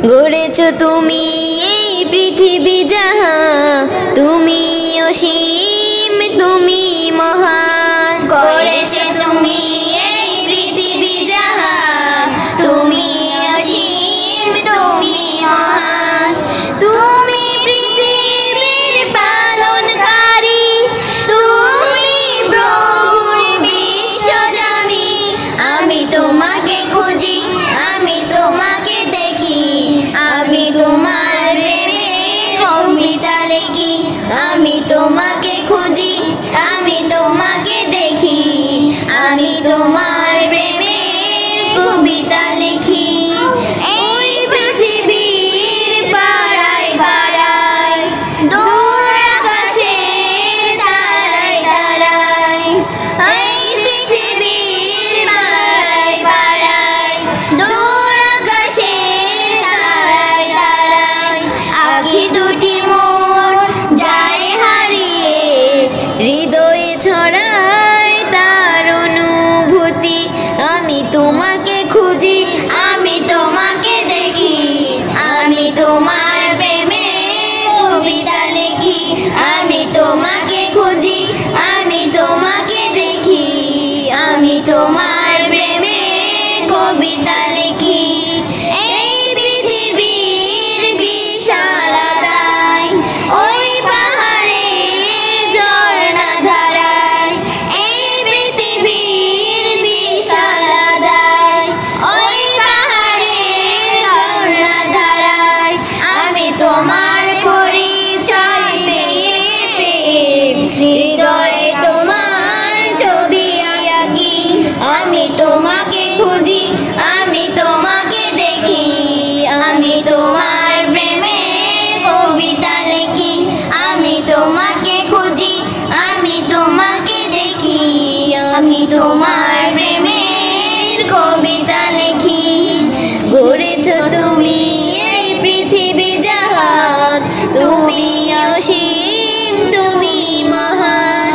গড়েছো তুমি এই পৃথিবী জাহান, তুমি অসীম, তুমি মহান। গড়েছো তুমি এই পৃথিবী জাহান, তুমি অসীম, তুমি মহান। তুমি পৃথিবীর পালনকারী, তুমি প্রভুর বিশ্বজামি। আমি তোমাকে খুঁজি, আমি তোমাকে দেখি, আমি তোমার প্রেমের কবিতা লিখি। আমি তোমাকে খুঁজি, আমি তোমাকে দেখি, আমি তোমার প্রেমের কবিতা লিখি। এই পৃথিবীর পাড়ায় পাড়ায়, দূর আকাশের তারায় তারায়। এই পৃথিবীর পাড়ায় পাড়ায়, দূর আকাশের তারায় তারায়। আখি দুটি মোর যায় হারিয়ে, হৃদয়ে ছড়ায় তার অনুভূতি। আমি তোমাকে খুঁজি, আমি তোমাকে দেখি, আমি তোমার প্রেমে কবিতা লিখি। আমি তোমাকে খুঁজি, আমি তোমাকে দেখি, আমি তোমার প্রেমে কবিতা লিখি। এই পৃথিবীর বিশালতায়, ওই পাহাড়ের ঝর্ণা ধারায়। এই পৃথিবীর বিশালতায়, ওই পাহাড়ের ঝর্ণা ধারায়। আমি তোমার পরিচয় পেয়ে পেয়ে, হৃদয়ে তোমার ছবি আঁকি। আমি তোমাকে খুঁজি, আমি তোমাকে দেখি, আমি তোমার প্রেমে কবিতা লিখি। আমি তোমাকে খুঁজি, আমি তোমাকে দেখি, আমি তোমার প্রেমের কবিতা লিখি। গড়েছো তুমি এই পৃথিবী জাহান, তুমি অসীম, তুমি মহান।